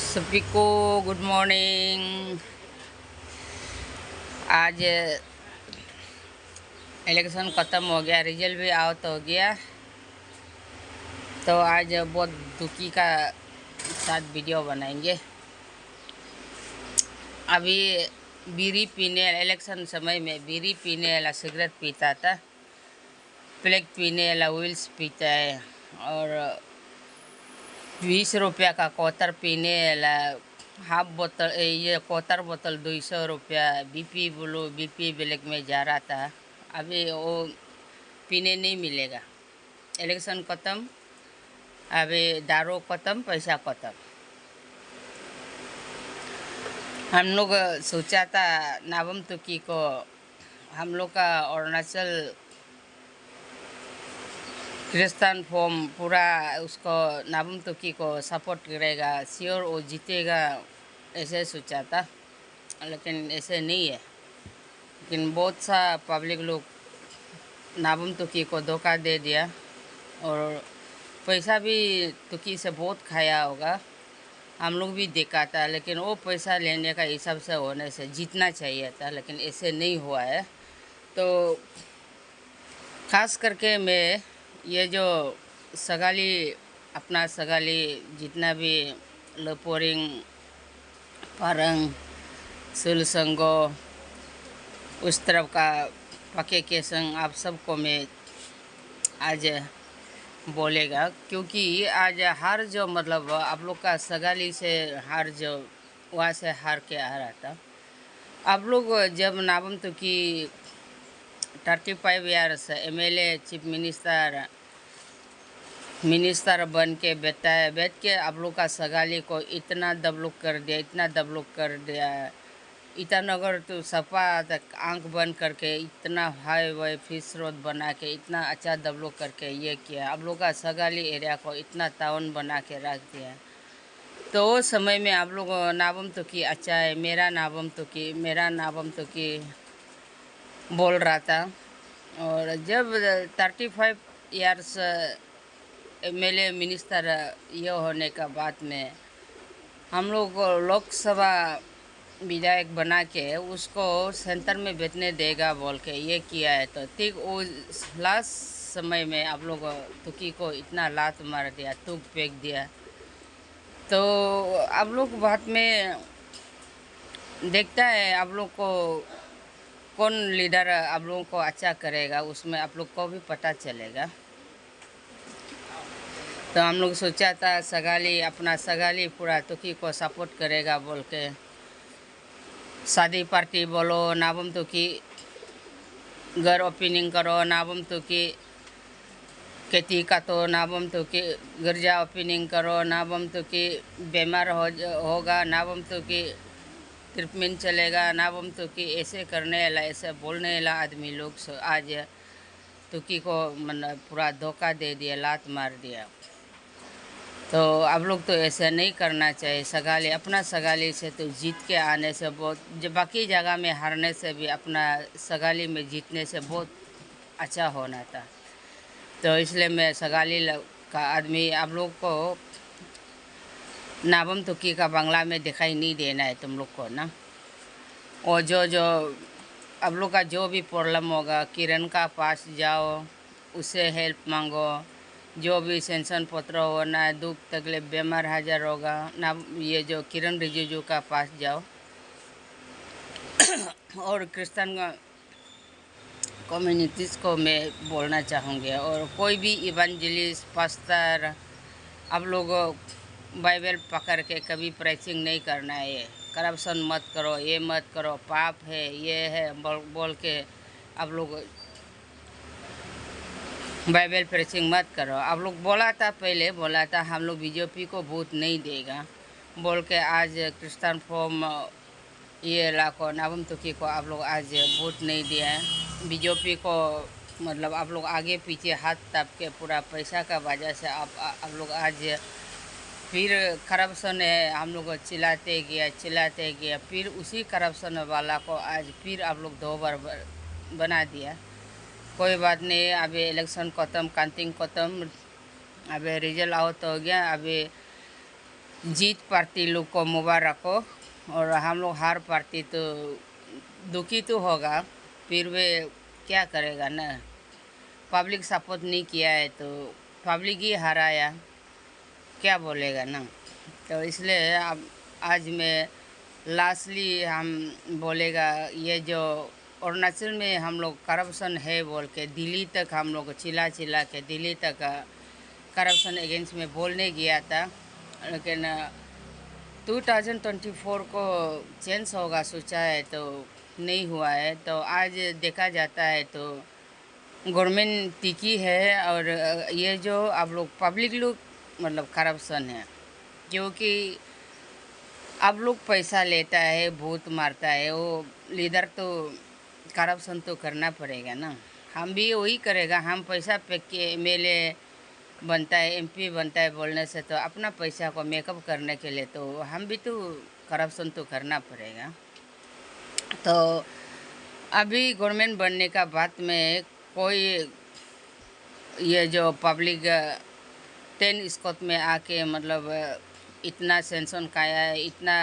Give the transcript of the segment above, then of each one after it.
सभी को good morning. आज इलेक्शन ख़त्म हो गया, रिजल्ट भी आउट हो गया। तो आज बहुत दुखी का साथ वीडियो बनाएंगे। अभी बीड़ी पीने, इलेक्शन समय में बीड़ी पीने वाला सिगरेट पीता था, प्लेग पीने वाला व्हील्स पीता है, और 20 रुपया का कोतर पीने वाला हाफ बोतल, ये कोतर बोतल 200 रुपया बीपी ब्लू बीपी ब्लैक में जा रहा था। अभी वो पीने नहीं मिलेगा। इलेक्शन ख़त्म, अभी दारू ख़त्म, पैसा ख़त्म। हम लोग सोचा था नवम तुकी को हम लोग का अरुणाचल क्रिस्तान फॉर्म पूरा उसको नवम तुकी को सपोर्ट करेगा, श्योर वो जीतेगा, ऐसे सोचा था। लेकिन ऐसे नहीं है। लेकिन बहुत सा पब्लिक लोग नवम तुकी को धोखा दे दिया, और पैसा भी तुकी से बहुत खाया होगा। हम लोग भी देखा था, लेकिन वो पैसा लेने का हिसाब से होने से जीतना चाहिए था, लेकिन ऐसे नहीं हुआ है। तो खास करके मैं ये जो सगाली, अपना सगाली जितना भी लपोरिंग, पारंग, सुलसंगो, उस तरफ का पके के संग आप सबको मैं आज बोलेगा, क्योंकि आज हार जो मतलब आप लोग का सगाली से हार जो वहाँ से हार के आ रहा था। आप लोग जब नाबम तो की 35 ईयर्स एमएलए चीफ मिनिस्टर बन के बैठ के आप लोग का सगाली को इतना दबलोग कर दिया, इतना दबलोग कर दिया। ईटानगर तो सपा तक आंख बंद करके इतना हाईवे फिश रोड बना के इतना अच्छा दबलोग करके ये किया। आप लोग का सगाली एरिया को इतना टाउन बना के रख दिया। तो उस समय में आप लोग नाबम तो की अच्छा है, मेरा नाबम तो की, मेरा नाबम तो की बोल रहा था। और जब 35 ईयर्स एमएलए मिनिस्टर ये होने का बाद में हम लोग को लोकसभा विधायक बना के उसको सेंटर में बैठने देगा बोल के ये किया है। तो ठीक वो लास्ट समय में आप लोग तुकी को इतना लात मार दिया, थूक फेंक दिया। तो आप लोग बाद में देखता है आप लोग को कौन लीडर आप लोगों को अच्छा करेगा, उसमें आप लोग को भी पता चलेगा। तो हम लोग सोचा था सगाली, अपना सगाली पूरा तुकी को सपोर्ट करेगा बोल के, शादी पार्टी बोलो, नाबम तुकी घर ओपनिंग करो, नाबम तुकी खेती का तो नाबम तुकी गिरजा ओपनिंग करो, नाबम तुकी बीमार होगा, नाबम तुकी ट्रीटमेंट चलेगा, नाबम तुकी ऐसे करने वाला, ऐसे बोलने वाला आदमी लोग आज तुकी को मतलब पूरा धोखा दे दिया, लात मार दिया। तो आप लोग तो ऐसा नहीं करना चाहिए। सगाली, अपना सगाली से तो जीत के आने से बहुत, जो बाकी जगह में हारने से भी अपना सगाली में जीतने से बहुत अच्छा होना था। तो इसलिए मैं सगाली का आदमी आप लोग को नाबम तुकी का बांग्ला में दिखाई नहीं देना है तुम लोग को ना। और जो आप लोग का जो भी प्रॉब्लम होगा, किरण का पास जाओ, उससे हेल्प मांगो। जो भी सेंसन पत्र होना है, दुख तकलीफ बीमार हाजिर होगा ना, ये जो किरण रिजिजू का पास जाओ। और क्रिश्चियन कम्युनिटीज़ को मैं बोलना चाहूँगी, और कोई भी इवेंजलिस्ट पास्टर, आप लोग बाइबल पकड़ के कभी प्रेचिंग नहीं करना है। करप्शन मत करो, ये मत करो, पाप है, ये है बोल के आप लोग बाइबल प्रेचिंग मत करो। आप लोग बोला था, पहले बोला था हम लोग बीजेपी को वोट नहीं देगा बोल के, आज क्रिश्चियन फॉर्म ये लाखों नाबम तुकी को आप लोग आज वोट नहीं दिया है। बीजेपी को मतलब आप लोग आगे पीछे हाथ ताप के पूरा पैसा का वजह से आप लोग आज फिर करप्शन है, हम लोग चिल्लाते गया, फिर उसी करप्शन वाला को आज फिर आप लोग 2 बार बना दिया। कोई बात नहीं, अभी इलेक्शन ख़त्म, काउंटिंग ख़त्म, अभी रिजल्ट आउट हो गया। अभी जीत पार्टी लोग को मुबारक हो। और हम लोग हार पार्टी तो दुखी तो होगा, फिर वे क्या करेगा ना। पब्लिक सपोर्ट नहीं किया है तो पब्लिक ही हराया, क्या बोलेगा ना। तो इसलिए अब आज मैं लास्टली हम बोलेगा, ये जो अरुणाचल में हम लोग करप्शन है बोल के दिल्ली तक हम लोग चिल्ला चिल्ला के दिल्ली तक करप्शन अगेंस्ट में बोलने गया था, लेकिन 2024 को चेंज होगा सोचा है तो नहीं हुआ है। तो आज देखा जाता है तो गवर्नमेंट टिकी है। और ये जो आप लोग पब्लिक लोग मतलब करप्शन है, क्योंकि अब लोग पैसा लेता है, भूत मारता है, वो लीडर तो करप्शन तो करना पड़ेगा ना। हम भी वही करेगा, हम पैसा फेंक के एमएलए बनता है, एमपी बनता है बोलने से तो अपना पैसा को मेकअप करने के लिए तो हम भी तो करप्शन तो करना पड़ेगा। तो अभी गवर्नमेंट बनने का बाद में कोई ये जो पब्लिक 10 स्कॉट में आके मतलब इतना सेंसन खाया है, इतना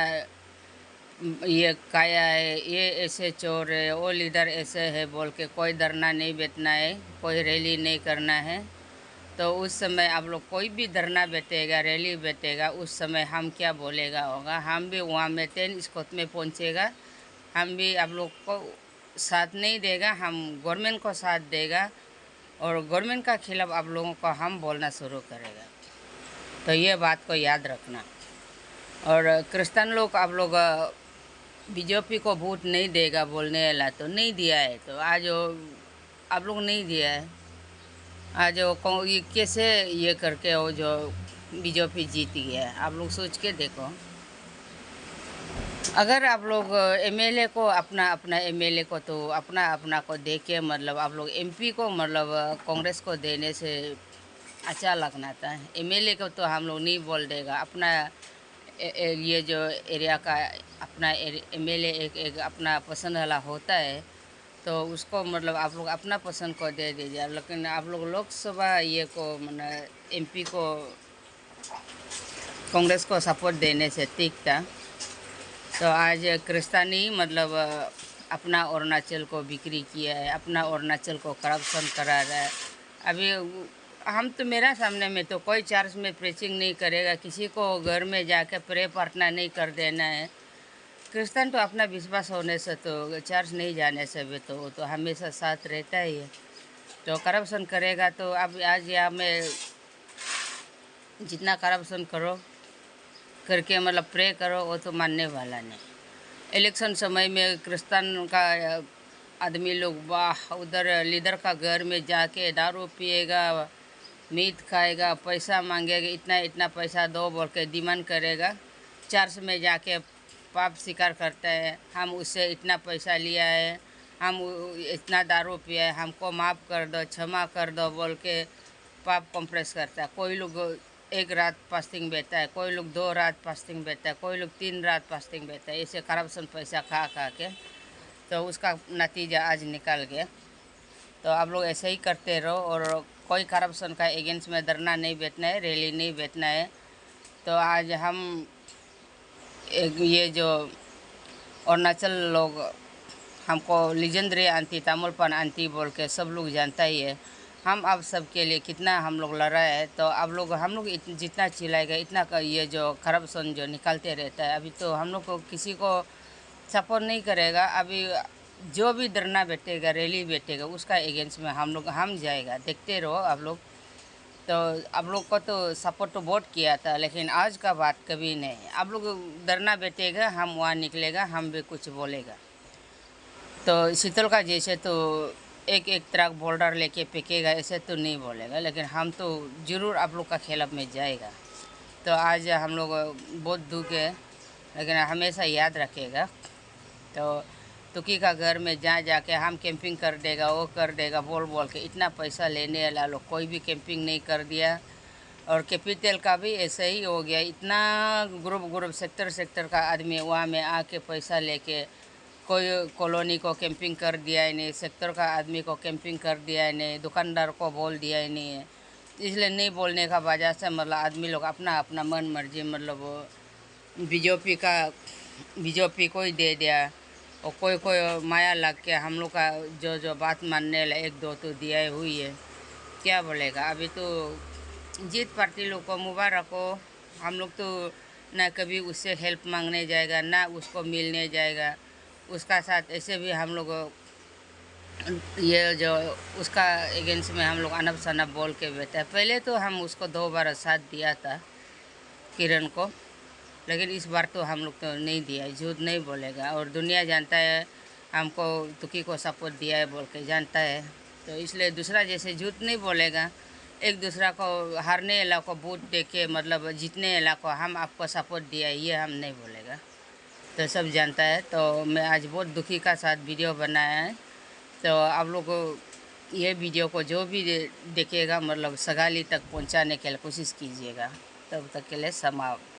ये खाया है, ये ऐसे चोर है, वो लीडर ऐसे है बोल के कोई धरना नहीं बैठना है, कोई रैली नहीं करना है। तो उस समय आप लोग कोई भी धरना बैठेगा, रैली बैठेगा, उस समय हम क्या बोलेगा होगा, हम भी वहाँ में 10 स्कॉट में पहुँचेगा, हम भी आप लोग को साथ नहीं देगा, हम गवर्नमेंट को साथ देगा और गवर्नमेंट का खिलाफ आप लोगों को हम बोलना शुरू करेगा। तो ये बात को याद रखना। और क्रिश्चियन लोग आप लोग बीजेपी को वोट नहीं देगा बोलने वाला तो नहीं दिया है, तो आज आप लोग नहीं दिया है, आज वो ये कैसे ये करके वो जो बीजेपी जीत गया है, आप लोग सोच के देखो। अगर आप लोग एमएलए को अपना अपना एमएलए को तो अपना अपना को दे के मतलब आप लोग एमपी को मतलब कांग्रेस को देने से अच्छा लगना था। एमएलए को तो हम लोग नहीं बोल देगा, अपना ये जो एरिया का अपना एमएलए एक अपना पसंद वाला होता है तो उसको मतलब आप लोग अपना पसंद को दे दीजिए। लेकिन आप लोग लोकसभा ये को मतलब एमपी को कांग्रेस को सपोर्ट देने से ठीक था। तो आज क्रिस्तानी मतलब अपना अरुणाचल को बिक्री किया है, अपना अरुणाचल को करप्शन करा रहा है। अभी हम तो मेरा सामने में तो कोई चर्च में प्रीचिंग नहीं करेगा, किसी को घर में जाके प्रे प्रार्थना नहीं कर देना है। क्रिश्चियन तो अपना विश्वास होने से तो चर्च नहीं जाने से भी तो वो तो हमेशा साथ रहता ही है। तो करप्शन करेगा तो अब आज यहाँ में जितना करप्शन करो करके मतलब प्रे करो वो तो मानने वाला नहीं। इलेक्शन समय में क्रिश्चियन का आदमी लोग वाह उधर लीडर का घर में जाके दारू पिएगा, मीट खाएगा, पैसा मांगेगा, इतना इतना पैसा दो बोल के डिमांड करेगा। चर्च में जाके पाप स्वीकार करता है, हम उससे इतना पैसा लिया है, हम इतना दारू पिया है, हमको माफ़ कर दो, क्षमा कर दो बोल के पाप कॉम्प्रेस करता है। कोई लोग एक रात फास्टिंग बैठता है, कोई लोग 2 रात फास्टिंग बैठता है, कोई लोग 3 रात फास्टिंग बैठता है, ऐसे करप्शन पैसा खा खा के। तो उसका नतीजा आज निकल गया। तो आप लोग ऐसे ही करते रहो और कोई करप्शन का एगेंस्ट में धरना नहीं बैठना है, रैली नहीं बैठना है। तो आज हम एक ये जो अरुणाचल लोग हमको लीजेंडरी आंटी तामुलपान आंटी बोल के सब लोग जानता ही है। हम आप सबके लिए कितना हम लोग लड़ा है, तो आप लोग हम लोग जितना चिल्लाएगा इतना का ये जो करप्शन जो निकलते रहता है। अभी तो हम लोग को किसी को सपोर्ट नहीं करेगा। अभी जो भी धरना बैठेगा, रैली बैठेगा, उसका एगेंस्ट में हम जाएगा, देखते रहो आप लोग। तो आप लोग को तो सपोर्ट तो वोट किया था, लेकिन आज का बात कभी नहीं। आप लोग धरना बैठेगा, हम वहाँ निकलेगा, हम भी कुछ बोलेगा। तो शीतल का जैसे तो एक एक ट्रक बोल्डर लेके फेंकेगा ऐसे तो नहीं बोलेगा, लेकिन हम तो ज़रूर आप लोग का खिलाफ में जाएगा। तो आज हम लोग बहुत दुख है, लेकिन हमेशा याद रखेगा। तो तुकी का घर में जा जाके हम कैंपिंग कर देगा, वो कर देगा बोल बोल के इतना पैसा लेने वाला लोग कोई भी कैंपिंग नहीं कर दिया। और कैपिटल का भी ऐसे ही हो गया, इतना ग्रुप सेक्टर सेक्टर का आदमी वहाँ में आके पैसा लेके कोई कॉलोनी को कैंपिंग कर दिया ही नहीं, सेक्टर का आदमी को कैंपिंग कर दिया ही नहीं, दुकानदार को बोल दिया ही नहीं है। इसलिए नहीं बोलने का वजह से मतलब आदमी लोग अपना अपना मन मर्जी मतलब बीजेपी का बीजेपी को ही दे दिया। और कोई कोई माया लग के हम लोग का जो जो बात मानने ला एक दो तो दिया ही हुई है। क्या बोलेगा अभी तो जीत पार्टी लोग को मुबारक हो। हम लोग तो ना कभी उससे हेल्प मांगने जाएगा ना उसको मिलने जाएगा। उसका साथ ऐसे भी हम लोग ये जो उसका अगेंस्ट में हम लोग अनब शनब बोल के बैठे हैं। पहले तो हम उसको 2 बार साथ दिया था किरण को, लेकिन इस बार तो हम लोग तो नहीं दिया, झूठ नहीं बोलेगा। और दुनिया जानता है हमको तुकी को सपोर्ट दिया है बोल के जानता है, तो इसलिए दूसरा जैसे झूठ नहीं बोलेगा। एक दूसरा को हारने वाला को वोट दे के मतलब जीतने वाला को हम आपको सपोर्ट दिया है ये हम नहीं बोलेगा, तो सब जानता है। तो मैं आज बहुत दुखी का साथ वीडियो बनाया है। तो आप लोग ये वीडियो को जो भी देखेगा मतलब सगाली तक पहुंचाने के लिए कोशिश कीजिएगा। तब तक के लिए समाप्त।